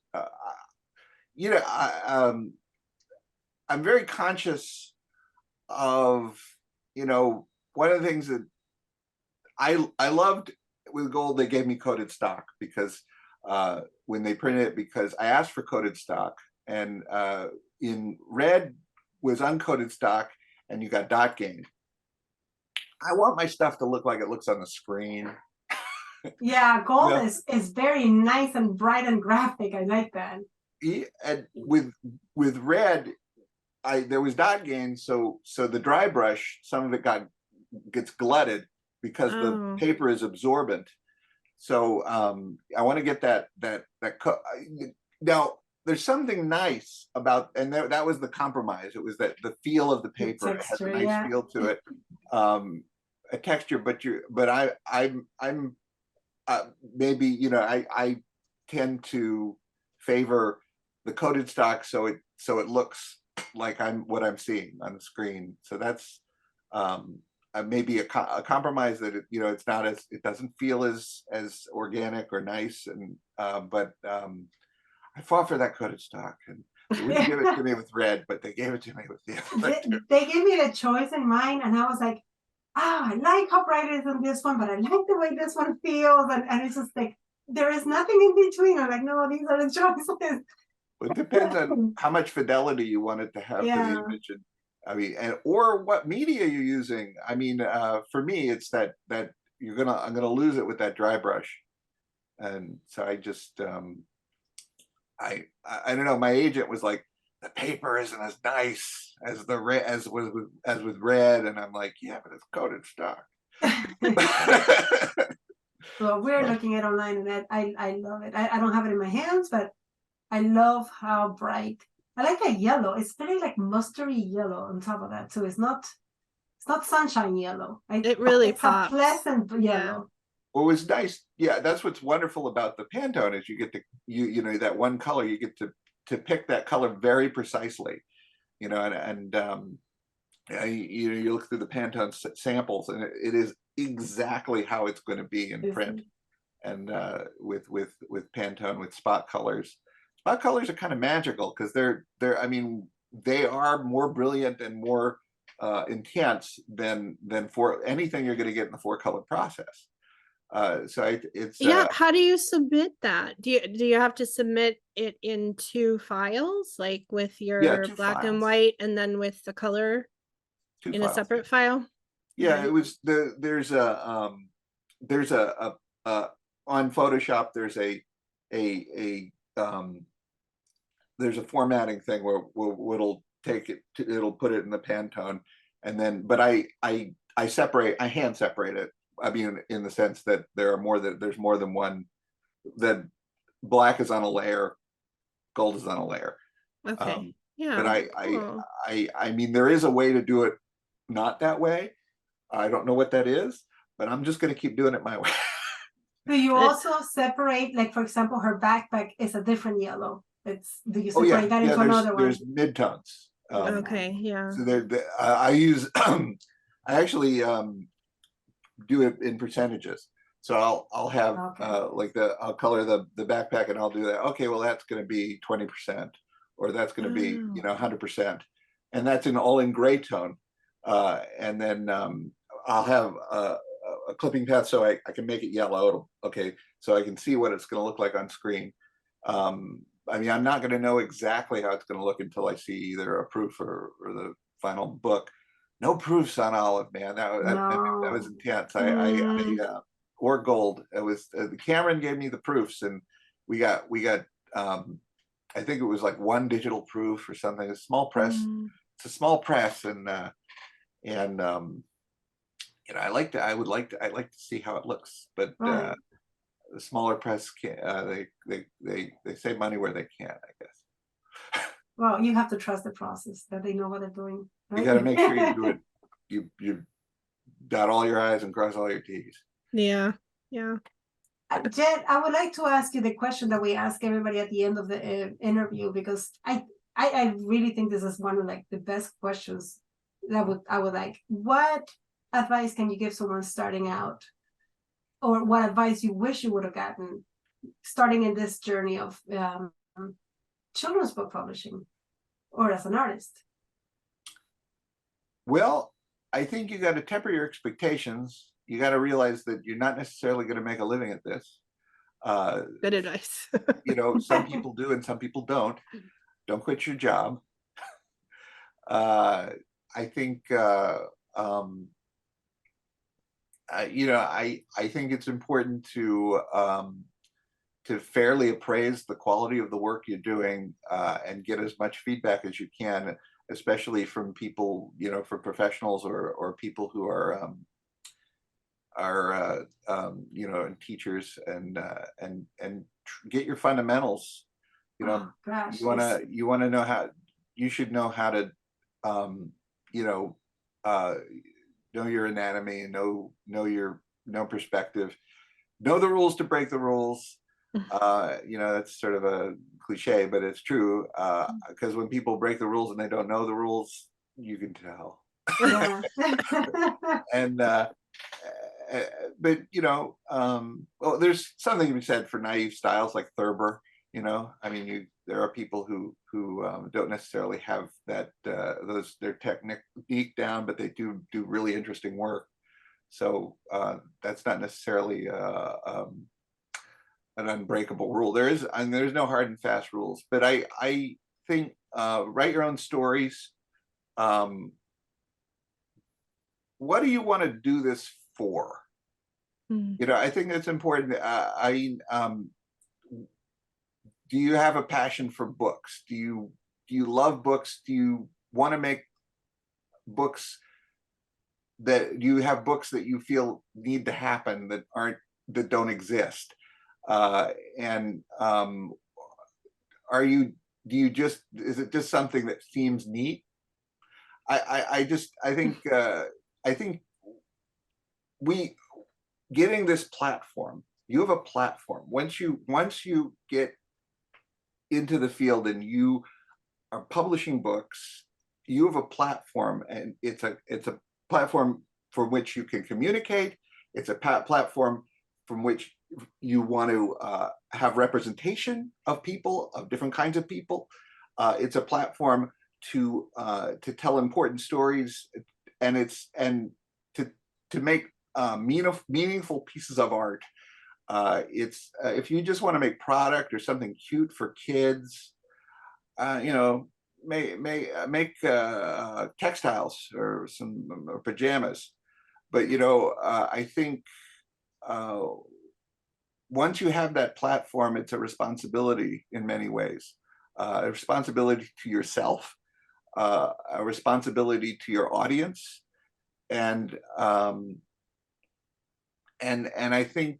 you know, I'm very conscious of, you know, one of the things that I loved with gold, they gave me coded stock because when they printed it, because I asked for coded stock, and in red was uncoated stock and you got dot gain. I want my stuff to look like it looks on the screen. Yeah, gold is very nice and bright and graphic. I like that. And with red, there was dot gain, so the dry brush, some of it gets glutted because the paper is absorbent. So I want to get that now. There's something nice about, and that was the compromise. It was that the feel of the paper has a nice feel to it, a texture. But I'm maybe, you know, I tend to favor the coated stock, so it looks like what I'm seeing on the screen. So that's maybe a compromise, that it, you know, it's not as, it doesn't feel as organic or nice, and but I fought for that coated stock, and they wouldn't give it to me with red, but they gave it to me with the other. They gave me the choice in mine, and I was like, I like how bright it is on this one, but I like the way this one feels, and it's just like there is nothing in between. I'm like, no, these are the choices. It depends on how much fidelity you want it to have to the image, and I mean, or what media you're using. I mean, for me, it's that I'm gonna lose it with that dry brush, and so I just I don't know. My agent was like, the paper isn't as nice as the red as with red, and I'm like, yeah, but it's coated stock. Well, we're looking at online, and I love it. I don't have it in my hands, but I love how bright. I like the yellow. It's very like mustardy yellow on top of that too. It's not sunshine yellow. It really pops. A pleasant yellow. What was nice, yeah, that's what's wonderful about the Pantone, is you get to you know, that one color, you get to pick that color very precisely, you know, and you know, you look through the Pantone samples, and it is exactly how it's going to be in print. And with Pantone, with spot colors are kind of magical, because they're I mean, they are more brilliant and more intense than for anything you're going to get in the 4-color process. It's Yeah, how do you submit that? Do you have to submit it in two files, like with yeah, your two black and files, white and then with the color two in a files. separate file? Yeah, Okay. it was there's a on Photoshop a there's a formatting thing where it'll take it to, it'll put it in the Pantone, and then but I hand separate it. I mean, in the sense that there's more than one, that black is on a layer, gold is on a layer. Okay. But Yeah. Cool. I mean, there is a way to do it not that way. I don't know what that is, but I'm just going to keep doing it my way. Do you It, also separate, like, for example, her backpack is a different yellow? Do you Oh separate that yeah, into another one? there's midtones. okay. Yeah. So I use I actually do it in percentages. So I'll have Okay. I'll color the backpack, and I'll do that. Okay, well that's going to be 20%, or that's going to be Oh. 100%, and that's all in gray tone. And then I'll have a clipping path so I can make it yellow. Okay, so I can see what it's going to look like on screen. I mean, I'm not going to know exactly how it's going to look until I see either a proof or the final book. No proofs on olive, man. That was No. intense. Mm, Or gold. It was the Cameron gave me the proofs, and we got I think it was like one digital proof or something. A small press. mm. It's a small press, and you know, I like to see how it looks, but Right. the smaller press can they save money where they can, I guess. Well, you have to trust the process that they know what they're doing, You right? got to make sure you do it. You dot all your I's and cross all your T's. Yeah. Yeah. Jed, I would like to ask you the question that we ask everybody at the end of the interview, because I really think this is one of, like, the best questions that I would like. What advice can you give someone starting out, or what advice you wish you would have gotten starting in this journey of children's book publishing, or as an artist? Well, I think you got to temper your expectations. You got to realize that you're not necessarily going to make a living at this. Good advice. You know, some people do and some people don't. Don't quit your job. I think you know, I think it's important to fairly appraise the quality of the work you're doing, and get as much feedback as you can, especially from people, you know, from professionals or people who are you know, and teachers, and get your fundamentals. You know, Oh gosh, you wanna know how, you should know how to you know, know your anatomy, and know perspective, know the rules to break the rules. You know, that's sort of a cliche, but it's true. Because when people break the rules and they don't know the rules, you can tell. yeah. And but you know, well, there's something to be said for naive styles like Thurber. You know, I mean, there are people who don't necessarily have that their technique down, but they do really interesting work. So that's not necessarily an unbreakable rule. There's no hard and fast rules, but I think write your own stories. What do you want to do this for? Mm. You know, I think that's important. Do you have a passion for books? Do you love books? Do you want to make books do you have books that you feel need to happen that don't exist? And is it just something that seems neat? I think we getting this platform, you have a platform. Once you get into the field and you are publishing books, you have a platform, and it's a platform from which you can communicate. It's a platform from which you want to have representation of people, of different kinds of people. It's a platform to tell important stories, and to make meaningful pieces of art. It's if you just want to make product or something cute for kids, you know, make textiles or some pajamas. But you know, I think once you have that platform, it's a responsibility in many ways. A responsibility to yourself, a responsibility to your audience, and I think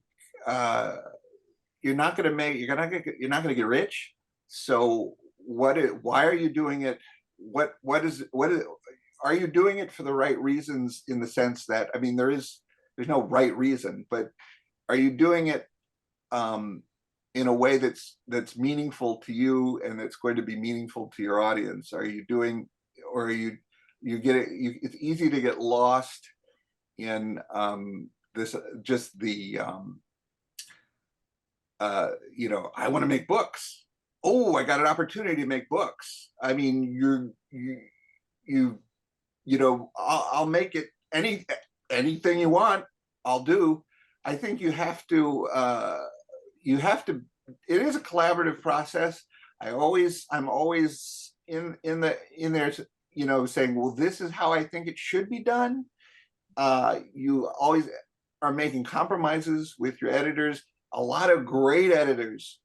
you're not going to get rich. So why are you doing it? Are you doing it for the right reasons, in the sense that, I mean, there's no right reason, but are you doing it in a way that's meaningful to you and that's going to be meaningful to your audience? Are you doing, or are you it's easy to get lost in this, just the you know, I want to make books. Oh, I got an opportunity to make books. I mean, you know, I'll make it anything you want, I'll do. I think you have to, it is a collaborative process. I'm always in there, you know, saying, well, this is how I think it should be done. You always are making compromises with your editors. A lot of great editors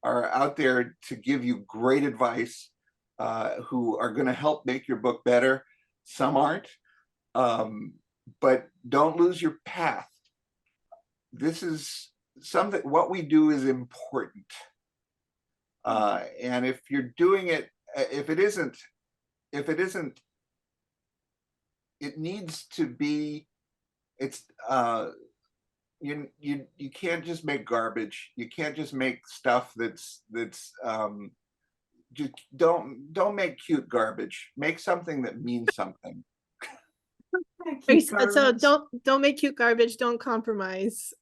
are out there to give you great advice, who are going to help make your book better. Some aren't, but don't lose your path. This is something, what we do is important. And if you're doing it, if it isn't, it needs to be, it's, you can't just make garbage. You can't just make stuff that's just don't make cute garbage. Make something that means something. So don't make cute garbage. Don't compromise.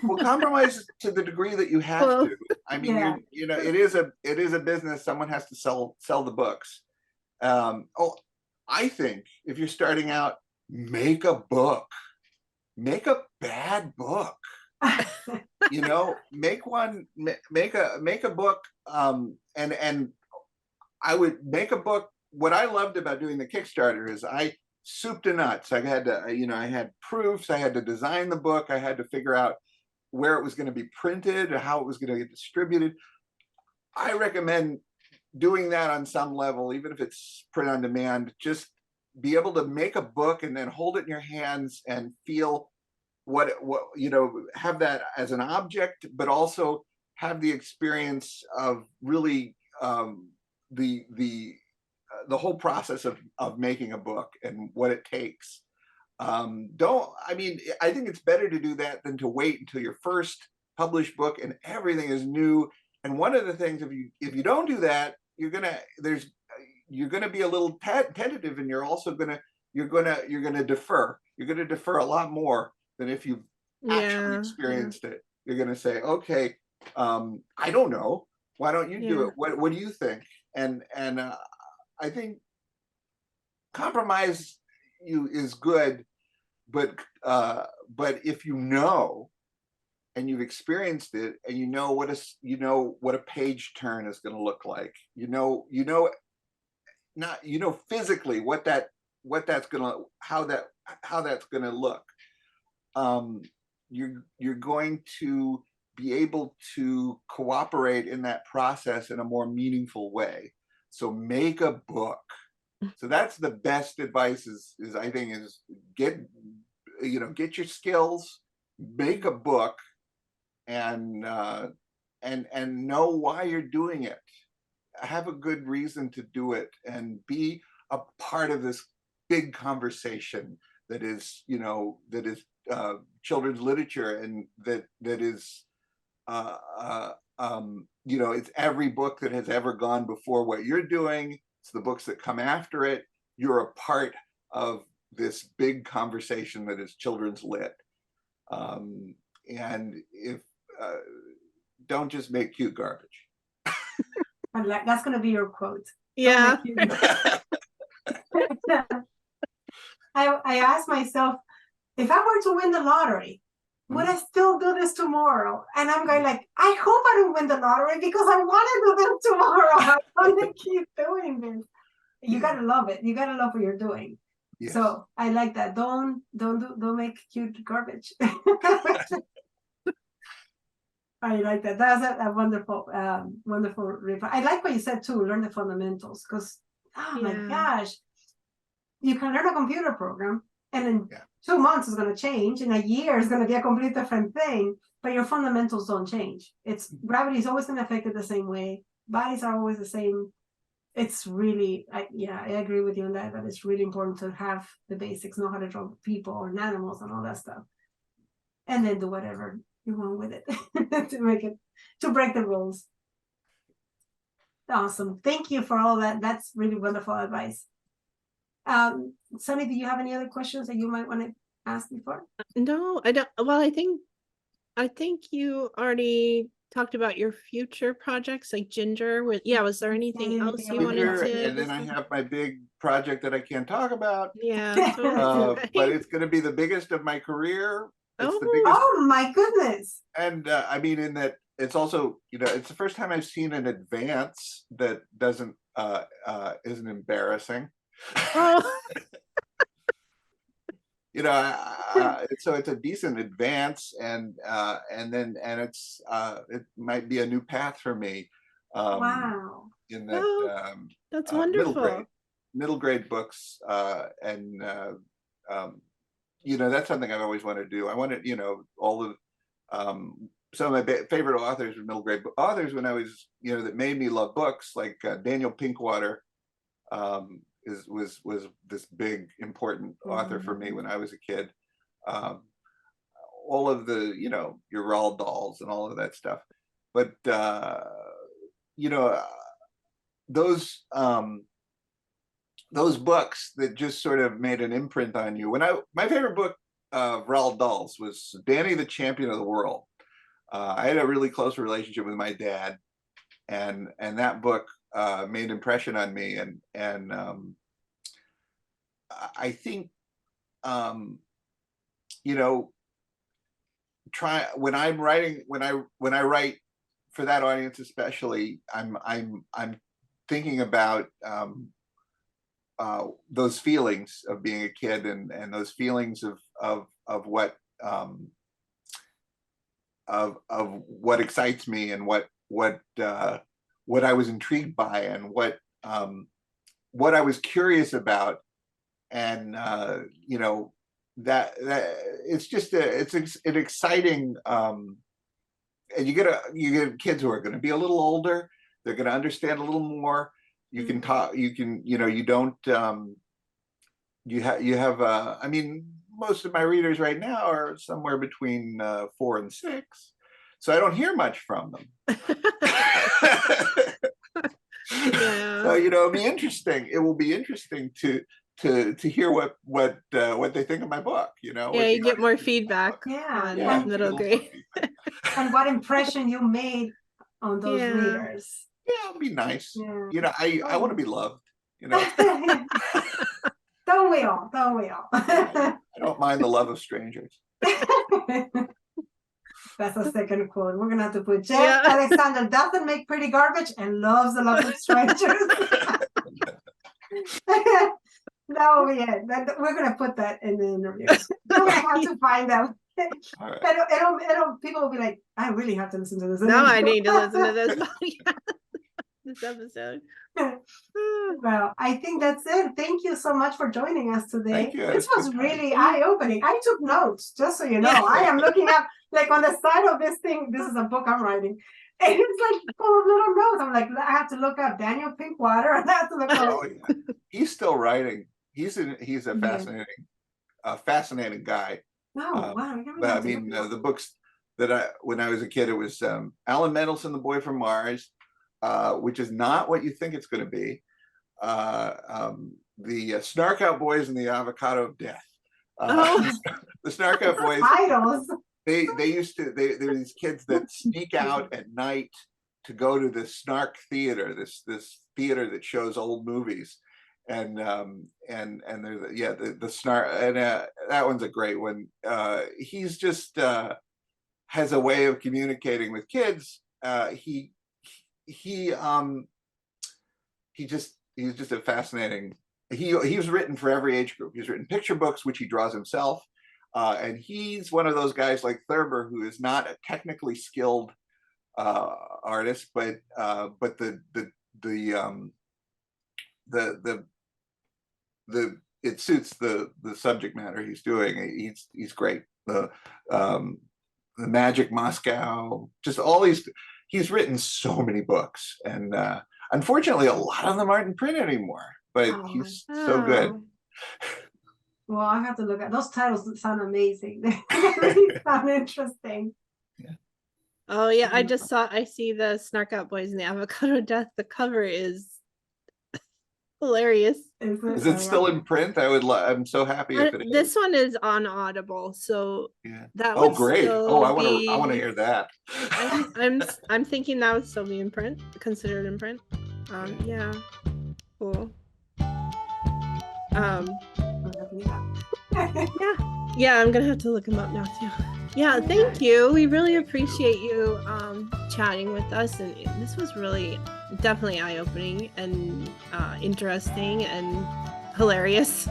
Well, compromise to the degree that you have to. I mean, yeah. you know, it is a business. Someone has to sell the books. I think if you're starting out, make a book. Make a bad book. You know, make a book. And I would make a book. What I loved about doing the Kickstarter is soup to nuts. I had to, you know, I had proofs. I had to design the book. I had to figure out where it was going to be printed, or how it was going to get distributed. I recommend doing that on some level, even if it's print on demand. Just be able to make a book and then hold it in your hands and feel what you know, have that as an object, but also have the experience of really the whole process of making a book and what it takes. I mean, I think it's better to do that than to wait until your first published book and everything is new. And one of the things, if you don't do that, you're gonna be a little tentative, and you're gonna defer. You're gonna defer a lot more than if you've actually experienced it. You're gonna say, okay, I don't know. Why don't you do it? What do you think? And I think compromise is good, but if you know, and you've experienced it, and you know what a page turn is going to look like, physically how that's going to look, you're going to be able to cooperate in that process in a more meaningful way. So make a book. So that's the best advice is I think is get your skills, make a book, and know why you're doing it. Have a good reason to do it, and be a part of this big conversation that is children's literature, and that is it's every book that has ever gone before what you're doing. It's the books that come after it. You're a part of this big conversation that is children's lit. And if don't just make cute garbage. That's going to be your quote. Yeah. I asked myself, if I were to win the lottery, would I still do this tomorrow? And I'm going like, I hope I don't win the lottery because I want to do this tomorrow. I want to keep doing this. You gotta love it. You gotta love what you're doing. Yes. So I like that. Don't make cute garbage. I like that. That's a wonderful, wonderful reply. I like what you said too. Learn the fundamentals, because my gosh, you can learn a computer program, and in 2 months it's going to change. In a year, it's going to be a completely different thing. But your fundamentals don't change. Gravity is always going to affect it the same way. Bodies are always the same. It's really, I agree with you on that. That it's really important to have the basics, know how to draw people or animals and all that stuff, and then do whatever you want with it to break the rules. Awesome. Thank you for all that. That's really wonderful advice. Sunny, do you have any other questions that you might want to ask before? No, I don't. Well, I think you already talked about your future projects, like Ginger. Was there anything else you wanted to? And then I have my big project that I can't talk about. Yeah. But it's going to be the biggest of my career. It's the biggest. Oh my goodness. And I mean, in that it's also, it's the first time I've seen an advance that isn't embarrassing. Oh. So it's a decent advance, and it's it might be a new path for me. Wow. In that, that's wonderful. Middle grade books, that's something I've always wanted to do. I wanted, all of some of my favorite authors were middle grade authors when I was, that made me love books, like Daniel Pinkwater. Was this big important author for me when I was a kid. All of the your Roald Dahls and all of that stuff, but those books that just sort of made an imprint on you. My favorite book of Roald Dahl's was Danny the Champion of the World. I had a really close relationship with my dad, and that book made an impression on me, and I think when I'm writing, when I write for that audience especially, I'm thinking about those feelings of being a kid, and those feelings of what of what excites me, and what I was intrigued by, and what I was curious about, and that it's just it's an exciting, and you get kids who are going to be a little older. They're going to understand a little more. You can talk. You can you don't. You have. I mean, most of my readers right now are somewhere between 4 and 6, so I don't hear much from them. So it'll be interesting. It will be interesting to hear what they think of my book. You get more feedback. On middle grade. And what impression you made on those readers. Yeah, it'll be nice. Yeah. I want to be loved. Don't we all? Don't we all? I don't mind the love of strangers. That's a second quote. We're gonna have to put Jed Alexander doesn't make pretty garbage and loves the love of strangers. That will be it. We're gonna put that in the interview. We're gonna have to find out. Right. People will be like, I really have to listen to this. Now I need to listen to this this episode. Well, I think that's it. Thank you so much for joining us today. Thank you. This was really eye-opening. I took notes, just so you know. I am looking up, like, on the side of this thing. This is a book I'm writing, and it's like full of little notes. I'm like, I have to look up Daniel Pinkwater, and I have to look up. Oh, yeah. He's still writing. He's a fascinating guy. Oh, wow. But I mean, the books that when I was a kid, it was Alan Mendelsohn, The Boy from Mars, which is not what you think it's going to be. The Snark Out Boys and the Avocado of Death. The Snark Out Boys. Titles. They were these kids that sneak out at night to go to the Snark Theater, this theater that shows old movies. and there's yeah the snark, and that one's a great one. He's just has a way of communicating with kids. He's just a fascinating. He was written for every age group. He's written picture books, which he draws himself, and he's one of those guys like Thurber, who is not a technically skilled artist, but it suits the subject matter he's doing. He's great. The Magic Moscow, just all these. He's written so many books, and unfortunately, a lot of them aren't in print anymore. But he's so good. Well, I have to look at those titles. That sound amazing. They really sound interesting. Yeah. Oh yeah, I see the Snark Out Boys and the Avocado Death. The cover is hilarious. Is it still in print? I'm so happy if it is. This one is on Audible, so yeah. That oh would great! still Oh, I be- want to hear that. I'm thinking that would still be in print, considered in print. Yeah, cool. Yeah, I'm gonna have to look them up now too. Yeah, thank you. We really appreciate you chatting with us, and this was really definitely eye-opening and interesting and hilarious.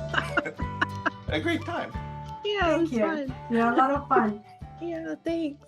A great time. Yeah, it was fun. Yeah, a lot of fun. Yeah, thanks.